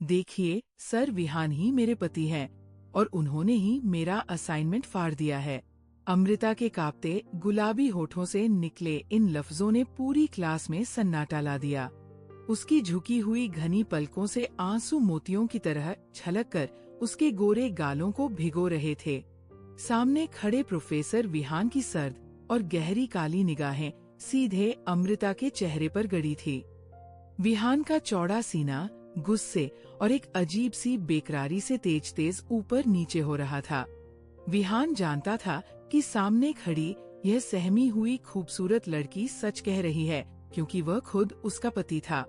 देखिए सर, विहान ही मेरे पति हैं और उन्होंने ही मेरा असाइनमेंट फाड़ दिया है। अमृता के कांपते गुलाबी होठों से निकले इन लफ्जों ने पूरी क्लास में सन्नाटा ला दिया। उसकी झुकी हुई घनी पलकों से आंसू मोतियों की तरह छलककर उसके गोरे गालों को भिगो रहे थे। सामने खड़े प्रोफेसर विहान की सर्द और गहरी काली निगाहें सीधे अमृता के चेहरे पर गड़ी थी। विहान का चौड़ा सीना गुस्से और एक अजीब सी बेकरारी से तेज तेज ऊपर नीचे हो रहा था। विहान जानता था कि सामने खड़ी यह सहमी हुई खूबसूरत लड़की सच कह रही है, क्योंकि वह खुद उसका पति था।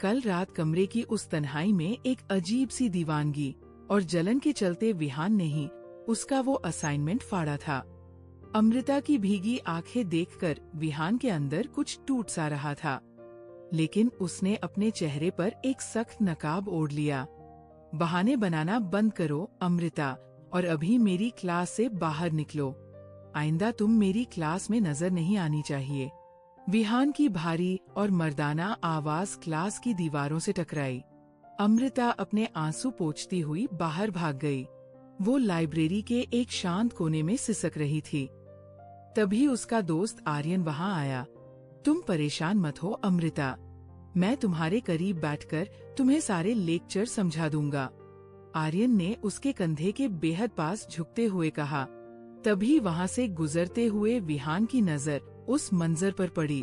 कल रात कमरे की उस तन्हाई में एक अजीब सी दीवानगी और जलन के चलते विहान ने ही उसका वो असाइनमेंट फाड़ा था। अमृता की भीगी आंखें देखकर विहान के अंदर कुछ टूट सा रहा था, लेकिन उसने अपने चेहरे पर एक सख्त नकाब ओढ़ लिया। बहाने बनाना बंद करो अमृता, और अभी मेरी क्लास से बाहर निकलो। आइंदा तुम मेरी क्लास में नजर नहीं आनी चाहिए। विहान की भारी और मर्दाना आवाज क्लास की दीवारों से टकराई। अमृता अपने आंसू पोंछती हुई बाहर भाग गई। वो लाइब्रेरी के एक शांत कोने में सिसक रही थी। तभी उसका दोस्त आर्यन वहां आया। तुम परेशान मत हो अमृता, मैं तुम्हारे करीब बैठकर तुम्हें सारे लेक्चर समझा दूंगा। आर्यन ने उसके कंधे के बेहद पास झुकते हुए कहा। तभी वहां से गुजरते हुए विहान की नजर उस मंजर पर पड़ी।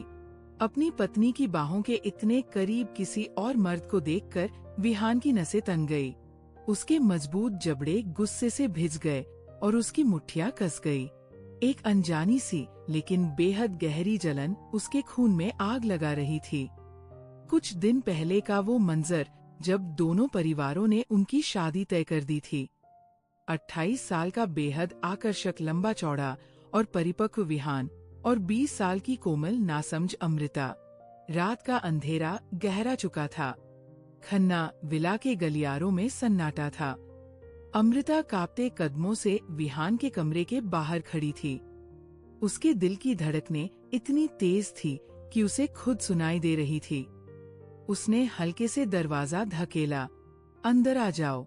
अपनी पत्नी की बाहों के इतने करीब किसी और मर्द को देखकर विहान की नसें तन गई। उसके मजबूत जबड़े गुस्से से भिज गए और उसकी मुट्ठियां कस गई। एक अनजानी सी लेकिन बेहद गहरी जलन उसके खून में आग लगा रही थी। कुछ दिन पहले का वो मंजर जब दोनों परिवारों ने उनकी शादी तय कर दी थी। 28 साल का बेहद आकर्षक लंबा चौड़ा और परिपक्व विहान और 20 साल की कोमल नासमझ अमृता। रात का अंधेरा गहरा चुका था। खन्ना विला के गलियारों में सन्नाटा था। अमृता कांपते कदमों से विहान के कमरे के बाहर खड़ी थी। उसके दिल की धड़कनें इतनी तेज थी कि उसे खुद सुनाई दे रही थी। उसने हल्के से दरवाजा धकेला। अंदर आ जाओ।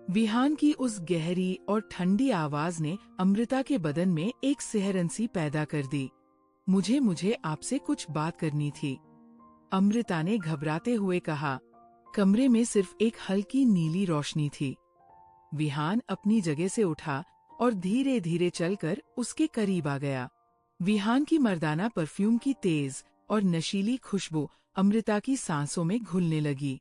विहान की उस गहरी और ठंडी आवाज ने अमृता के बदन में एक सिहरन सी पैदा कर दी। मुझे आपसे कुछ बात करनी थी, अमृता ने घबराते हुए कहा। कमरे में सिर्फ एक हल्की नीली रोशनी थी। विहान अपनी जगह से उठा और धीरे धीरे चलकर उसके करीब आ गया। विहान की मर्दाना परफ्यूम की तेज और नशीली खुशबू अमृता की सांसों में घुलने लगी।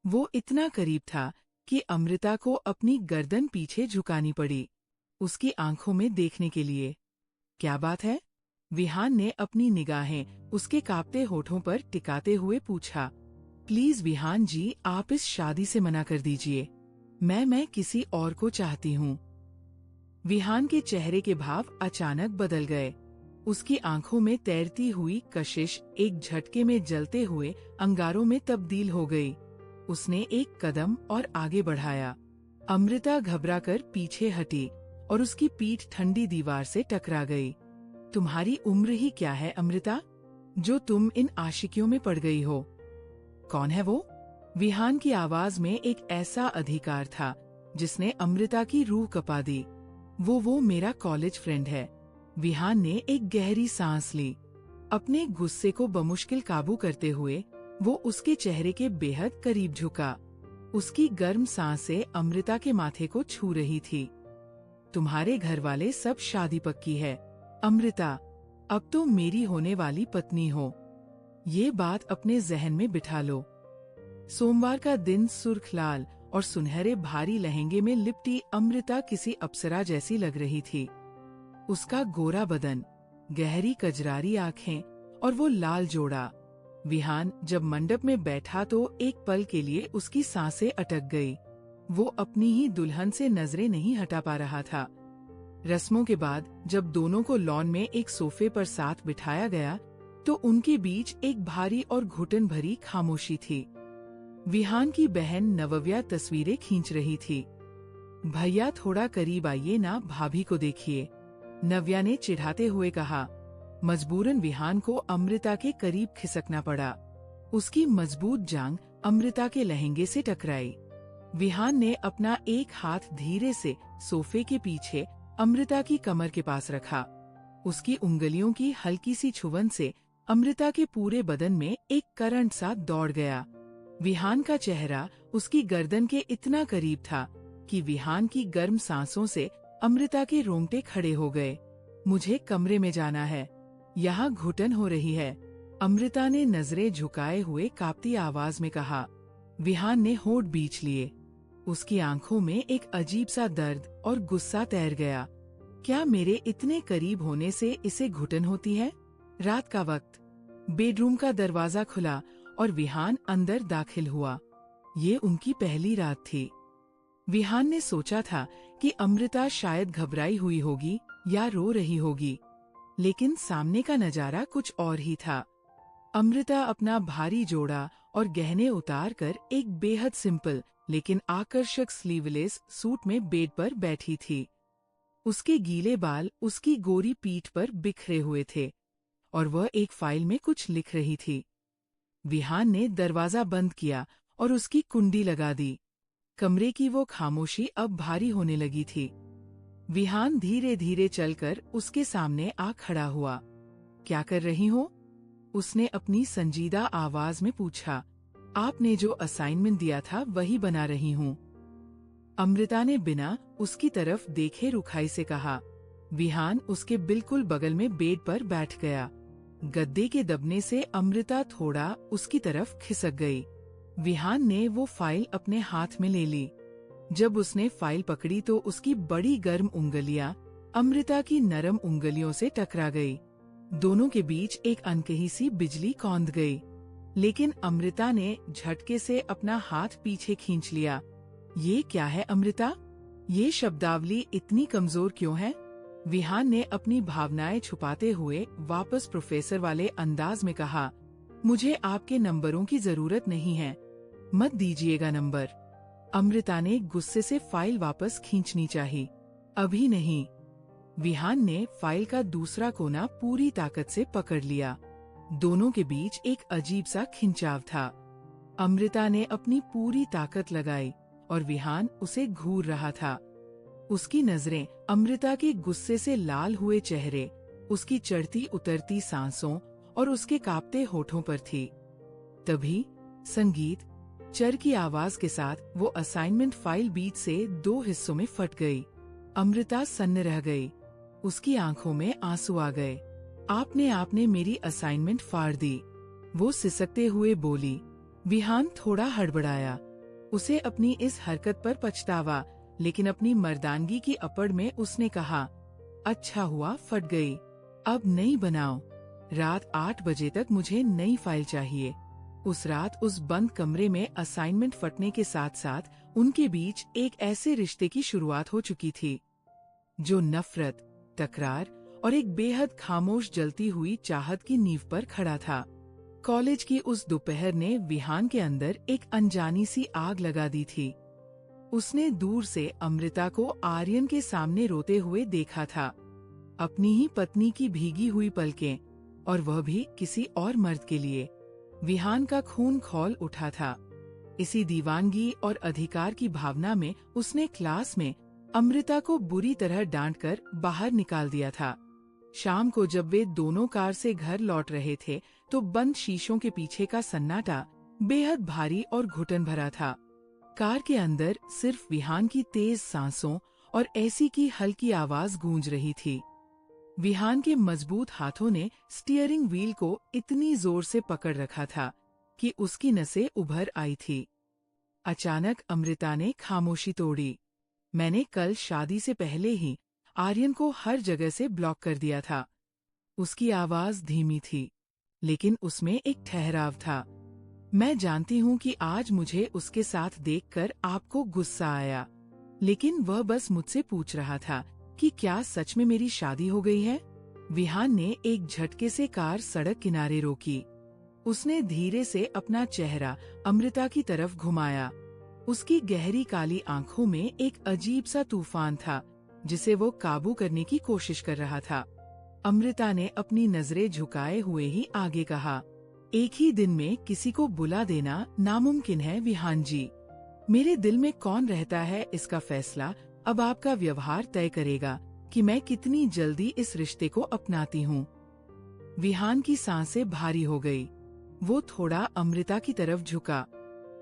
वो इतना करीब था कि अमृता को अपनी गर्दन पीछे झुकानी पड़ी, उसकी आंखों में देखने के लिए। क्या बात है? विहान ने अपनी निगाहें उसके कांपते होठों पर टिकाते हुए पूछा। प्लीज विहान जी, आप इस शादी से मना कर दीजिए। मैं किसी और को चाहती हूँ। विहान के चेहरे के भाव अचानक बदल गए। उसकी आंखों में तैरती हुई कशिश एक झटके में जलते हुए अंगारों में तब्दील हो गई। उसने एक कदम और आगे बढ़ाया। अमृता घबराकर पीछे हटी और उसकी पीठ ठंडी दीवार से टकरा गई। तुम्हारी उम्र ही क्या है अमृता, जो तुम इन आशिकियों में पड़ गई हो? कौन है वो? विहान की आवाज में एक ऐसा अधिकार था जिसने अमृता की रूह कपा दी। वो मेरा कॉलेज फ्रेंड है। विहान ने एक गहरी सांस ली। अपने गुस्से को बमुश्किल काबू करते हुए वो उसके चेहरे के बेहद करीब झुका। उसकी गर्म सांसें अमृता के माथे को छू रही थी। तुम्हारे घर वाले सब शादी पक्की है अमृता, अब तो मेरी होने वाली पत्नी हो। ये बात अपने जहन में बिठा लो। सोमवार का दिन सुर्ख लाल और सुनहरे भारी लहंगे में लिपटी अमृता किसी अप्सरा जैसी लग रही थी। उसका गोरा बदन, गहरी कजरारी आंखें और वो लाल जोड़ा। विहान जब मंडप में बैठा तो एक पल के लिए उसकी सांसें अटक गई। वो अपनी ही दुल्हन से नजरें नहीं हटा पा रहा था। रस्मों के बाद जब दोनों को लॉन में एक सोफे पर साथ बिठाया गया तो उनके बीच एक भारी और घुटन भरी खामोशी थी। विहान की बहन नवव्या तस्वीरें खींच रही थी। भैया थोड़ा करीब आइए ना, भाभी को देखिए, नव्या ने चिढ़ाते हुए कहा। मजबूरन विहान को अमृता के करीब खिसकना पड़ा। उसकी मजबूत जांग अमृता के लहंगे से टकराई। विहान ने अपना एक हाथ धीरे से सोफे के पीछे अमृता की कमर के पास रखा। उसकी उंगलियों की हल्की सी छुवन से अमृता के पूरे बदन में एक करंट सा दौड़ गया। विहान का चेहरा उसकी गर्दन के इतना करीब था कि विहान की गर्म सांसों से अमृता के रोंगटे खड़े हो गए। मुझे कमरे में जाना है, यहाँ घुटन हो रही है, अमृता ने नजरें झुकाए हुए कांपती आवाज में कहा। विहान ने होंठ बीच लिए। उसकी आंखों में एक अजीब सा दर्द और गुस्सा तैर गया। क्या मेरे इतने करीब होने से इसे घुटन होती है? रात का वक्त। बेडरूम का दरवाजा खुला और विहान अंदर दाखिल हुआ। ये उनकी पहली रात थी। विहान ने सोचा था कि अमृता शायद घबराई हुई होगी या रो रही होगी, लेकिन सामने का नजारा कुछ और ही था। अमृता अपना भारी जोड़ा और गहने उतार कर एक बेहद सिंपल लेकिन आकर्षक स्लीवलेस सूट में बेड पर बैठी थी। उसके गीले बाल उसकी गोरी पीठ पर बिखरे हुए थे और वह एक फाइल में कुछ लिख रही थी। विहान ने दरवाजा बंद किया और उसकी कुंडी लगा दी। कमरे की वो खामोशी अब भारी होने लगी थी। विहान धीरे धीरे चलकर उसके सामने आ खड़ा हुआ। क्या कर रही हो? उसने अपनी संजीदा आवाज में पूछा। आपने जो असाइनमेंट दिया था वही बना रही हूँ। अमृता ने बिना उसकी तरफ देखे रुखाई से कहा। विहान उसके बिल्कुल बगल में बेड पर बैठ गया। गद्दे के दबने से अमृता थोड़ा उसकी तरफ खिसक गई। विहान ने वो फाइल अपने हाथ में ले ली। जब उसने फाइल पकड़ी तो उसकी बड़ी गर्म उंगलियां अमृता की नरम उंगलियों से टकरा गई। दोनों के बीच एक अनकही सी बिजली कौंध गई, लेकिन अमृता ने झटके से अपना हाथ पीछे खींच लिया। ये क्या है अमृता? ये शब्दावली इतनी कमजोर क्यों है? विहान ने अपनी भावनाएं छुपाते हुए वापस प्रोफेसर वाले अंदाज में कहा। मुझे आपके नंबरों की जरूरत नहीं है, मत दीजिएगा नंबर। अमृता ने गुस्से से फाइल वापस खींचनी चाहिए। अभी नहीं। विहान ने फाइल का दूसरा कोना पूरी ताकत से पकड़ लिया। दोनों के बीच एक अजीब सा खिंचाव था। अमृता ने अपनी पूरी ताकत लगाई और विहान उसे घूर रहा था। उसकी नजरें अमृता के गुस्से से लाल हुए चेहरे, उसकी चढ़ती उतरती सांसों और उसके कांपते होठों पर थी। तभी संगीत चर की आवाज के साथ वो असाइनमेंट फाइल बीच से दो हिस्सों में फट गई। अमृता सन्न रह गई। उसकी आंखों में आंसू आ गए। आपने मेरी असाइनमेंट फाड़ दी, वो सिसकते हुए बोली। विहान थोड़ा हड़बड़ाया। उसे अपनी इस हरकत पर पछतावा, लेकिन अपनी मर्दानगी की अपड़ में उसने कहा, अच्छा हुआ फट गई, अब नई बनाओ। रात 8 बजे तक मुझे नई फाइल चाहिए। उस रात उस बंद कमरे में असाइनमेंट फटने के साथ साथ उनके बीच एक ऐसे रिश्ते की शुरुआत हो चुकी थी जो नफरत, तकरार और एक बेहद खामोश जलती हुई चाहत की नींव पर खड़ा था। कॉलेज की उस दोपहर ने विहान के अंदर एक अनजानी सी आग लगा दी थी। उसने दूर से अमृता को आर्यन के सामने रोते हुए देखा था। अपनी ही पत्नी की भीगी हुई पलकें, और वह भी किसी और मर्द के लिए। विहान का खून खौल उठा था। इसी दीवानगी और अधिकार की भावना में उसने क्लास में अमृता को बुरी तरह डांटकर बाहर निकाल दिया था। शाम को जब वे दोनों कार से घर लौट रहे थे तो बंद शीशों के पीछे का सन्नाटा बेहद भारी और घुटन भरा था। कार के अंदर सिर्फ विहान की तेज सांसों और ऐसी की हल्की आवाज गूंज रही थी। विहान के मजबूत हाथों ने स्टीयरिंग व्हील को इतनी जोर से पकड़ रखा था कि उसकी नसें उभर आई थी। अचानक अमृता ने खामोशी तोड़ी। मैंने कल शादी से पहले ही आर्यन को हर जगह से ब्लॉक कर दिया था। उसकी आवाज धीमी थी, लेकिन उसमें एक ठहराव था। मैं जानती हूँ कि आज मुझे उसके साथ देखकर आपको गुस्सा आया, लेकिन वह बस मुझसे पूछ रहा था कि क्या सच में मेरी शादी हो गई है। विहान ने एक झटके से कार सड़क किनारे रोकी। उसने धीरे से अपना चेहरा अमृता की तरफ घुमाया। उसकी गहरी काली आंखों में एक अजीब सा तूफान था जिसे वो काबू करने की कोशिश कर रहा था। अमृता ने अपनी नजरें झुकाए हुए ही आगे कहा, एक ही दिन में किसी को बुला देना नामुमकिन है विहान जी। मेरे दिल में कौन रहता है इसका फैसला अब आपका व्यवहार तय करेगा कि मैं कितनी जल्दी इस रिश्ते को अपनाती हूँ। विहान की सांसें भारी हो गई। वो थोड़ा अमृता की तरफ झुका,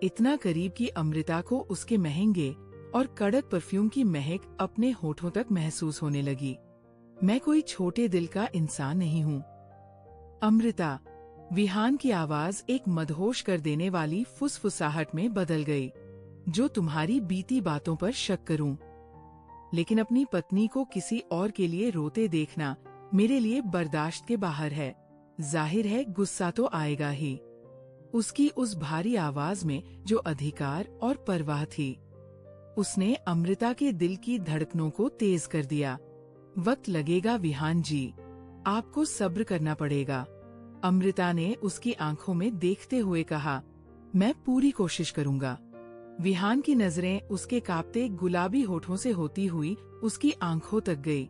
इतना करीब कि अमृता को उसके महंगे और कड़क परफ्यूम की महक अपने होठों तक महसूस होने लगी। मैं कोई छोटे दिल का इंसान नहीं हूँ। अमृता, विहान की आवाज एक मदहोश कर देने वाली फुसफुसाहट में बदल गई। जो तुम्हारी बीती बातों पर शक करूं, लेकिन अपनी पत्नी को किसी और के लिए रोते देखना मेरे लिए बर्दाश्त के बाहर है। जाहिर है गुस्सा तो आएगा ही। उसकी उस भारी आवाज में जो अधिकार और परवाह थी, उसने अमृता के दिल की धड़कनों को तेज कर दिया। वक्त लगेगा विहान जी, आपको सब्र करना पड़ेगा। अमृता ने उसकी आंखों में देखते हुए कहा, मैं पूरी कोशिश करूंगा। विहान की नजरें उसके कांपते गुलाबी होठों से होती हुई उसकी आंखों तक गई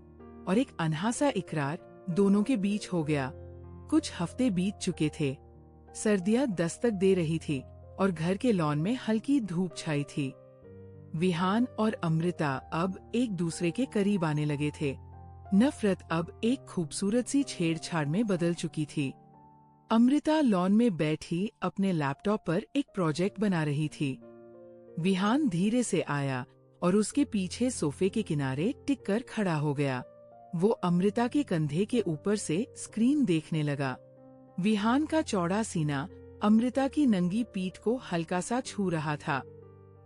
और एक अनहासा इकरार दोनों के बीच हो गया। कुछ हफ्ते बीत चुके थे। सर्दियां दस्तक दे रही थी और घर के लॉन में हल्की धूप छाई थी। विहान और अमृता अब एक दूसरे के करीब आने लगे थे। नफरत अब एक खूबसूरत सी छेड़छाड़ में बदल चुकी थी। अमृता लॉन में बैठी अपने लैपटॉप पर एक प्रोजेक्ट बना रही थी। विहान धीरे से आया और उसके पीछे सोफे के किनारे टिककर खड़ा हो गया। वो अमृता के कंधे के ऊपर से स्क्रीन देखने लगा। विहान का चौड़ा सीना अमृता की नंगी पीठ को हल्का सा छू रहा था,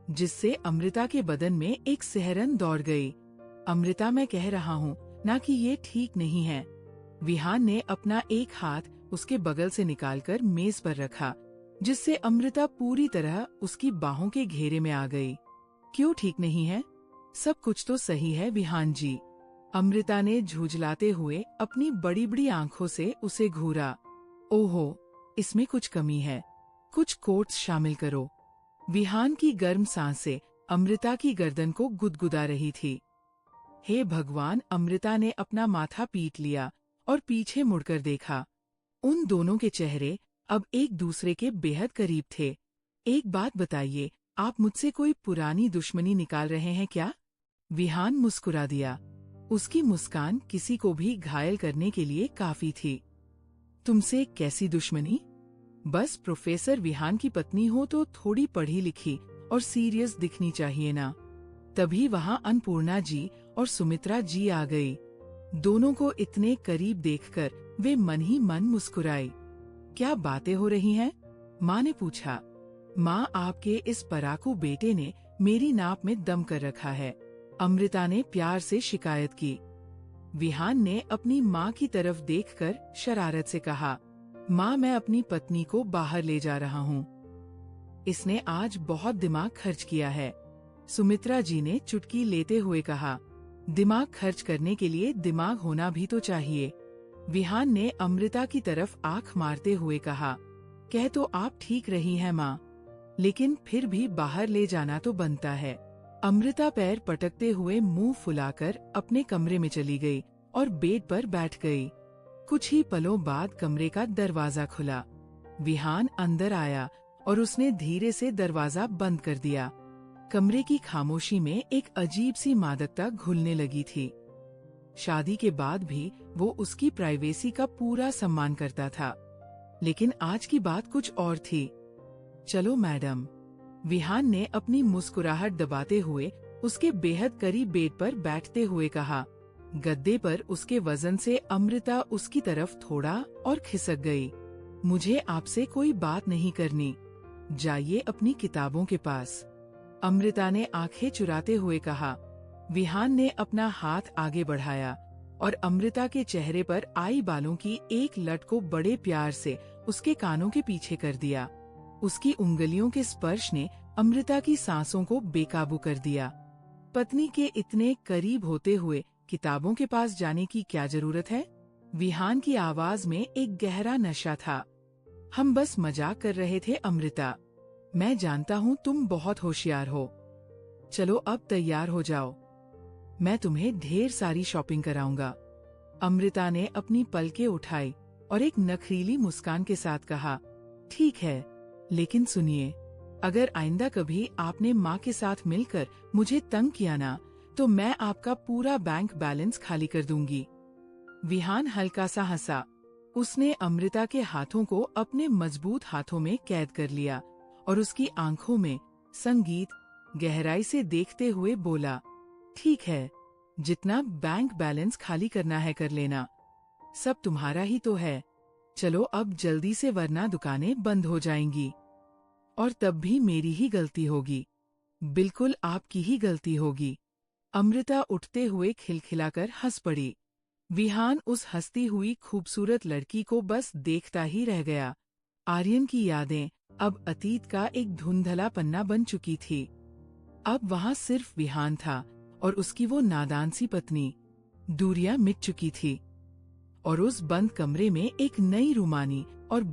जिससे अमृता के बदन में एक सिहरन दौड़ गई। अमृता, मैं कह रहा हूँ ना कि ये ठीक नहीं है। विहान ने अपना एक हाथ उसके बगल से निकालकर मेज पर रखा, जिससे अमृता पूरी तरह उसकी बाहों के घेरे में आ गई। क्यों ठीक नहीं है? सब कुछ तो सही है विहान जी। अमृता ने झुंझलाते हुए अपनी बड़ी बड़ी आंखों से उसे घूरा। ओहो, इसमें कुछ कमी है। कुछ कोट्स शामिल करो। विहान की गर्म सांसें अमृता की गर्दन को गुदगुदा रही थी। हे भगवान, अमृता ने अपना माथा पीट लिया और पीछे मुड़कर देखा। उन दोनों के चेहरे अब एक दूसरे के बेहद करीब थे। एक बात बताइए, आप मुझसे कोई पुरानी दुश्मनी निकाल रहे हैं क्या? विहान मुस्कुरा दिया। उसकी मुस्कान किसी को भी घायल करने के लिए काफी थी। तुमसे कैसी दुश्मनी? बस प्रोफेसर विहान की पत्नी हो तो थोड़ी पढ़ी लिखी और सीरियस दिखनी चाहिए ना। तभी वहाँ अन्नपूर्णा जी और सुमित्रा जी आ गई। दोनों को इतने करीब देखकर वे मन ही मन मुस्कुराई। क्या बातें हो रही हैं? माँ ने पूछा। माँ, आपके इस पराकू बेटे ने मेरी नाप में दम कर रखा है, अमृता ने प्यार से शिकायत की। विहान ने अपनी माँ की तरफ देखकर शरारत से कहा, माँ, मैं अपनी पत्नी को बाहर ले जा रहा हूँ। इसने आज बहुत दिमाग खर्च किया है, सुमित्रा जी ने चुटकी लेते हुए कहा। दिमाग खर्च करने के लिए दिमाग होना भी तो चाहिए, विहान ने अमृता की तरफ आंख मारते हुए कहा। कह तो आप ठीक रही हैं माँ, लेकिन फिर भी बाहर ले जाना तो बनता है। अमृता पैर पटकते हुए मुंह फुलाकर अपने कमरे में चली गई और बेड पर बैठ गई। कुछ ही पलों बाद कमरे का दरवाजा खुला। विहान अंदर आया और उसने धीरे से दरवाजा बंद कर दिया। कमरे की खामोशी में एक अजीब सी मादकता घुलने लगी थी। शादी के बाद भी वो उसकी प्राइवेसी का पूरा सम्मान करता था, लेकिन आज की बात कुछ और थी। चलो मैडम, विहान ने अपनी मुस्कुराहट दबाते हुए उसके बेहद करीब बेड पर बैठते हुए कहा। गद्दे पर उसके वजन से अमृता उसकी तरफ थोड़ा और खिसक गई। मुझे आपसे कोई बात नहीं करनी, जाइए अपनी किताबों के पास, अमृता ने आंखें चुराते हुए कहा। विहान ने अपना हाथ आगे बढ़ाया और अमृता के चेहरे पर आई बालों की एक लट को बड़े प्यार से उसके कानों के पीछे कर दिया। उसकी उंगलियों के स्पर्श ने अमृता की सांसों को बेकाबू कर दिया। पत्नी के इतने करीब होते हुए किताबों के पास जाने की क्या जरूरत है? विहान की आवाज में एक गहरा नशा था। हम बस मजाक कर रहे थे अमृता, मैं जानता हूँ तुम बहुत होशियार हो। चलो अब तैयार हो जाओ, मैं तुम्हें ढेर सारी शॉपिंग कराऊंगा। अमृता ने अपनी पलकें उठाई और एक नखरीली मुस्कान के साथ कहा, ठीक है, लेकिन सुनिए, अगर आइंदा कभी आपने माँ के साथ मिलकर मुझे तंग किया ना, तो मैं आपका पूरा बैंक बैलेंस खाली कर दूंगी। विहान हल्का सा हंसा। उसने अमृता के हाथों को अपने मजबूत हाथों में कैद कर लिया और उसकी आंखों में संगीत गहराई से देखते हुए बोला, ठीक है, जितना बैंक बैलेंस खाली करना है कर लेना, सब तुम्हारा ही तो है। चलो अब जल्दी से, वरना दुकानें बंद हो जाएंगी। और तब भी मेरी ही गलती होगी। बिल्कुल आपकी ही गलती होगी। अमृता उठते हुए खिलखिलाकर हंस पड़ी। विहान उस हंसती हुई खूबसूरत लड़की को बस देखता ही रह गया। आर्यन की यादें अब अतीत का एक धुंधला पन्ना बन चुकी थी। अब वहाँ सिर्फ विहान था और उसकी वो नादान सी पत्नी। दूरियां मिट चुकी थी और उस बंद कमरे में एक नई रूमानी और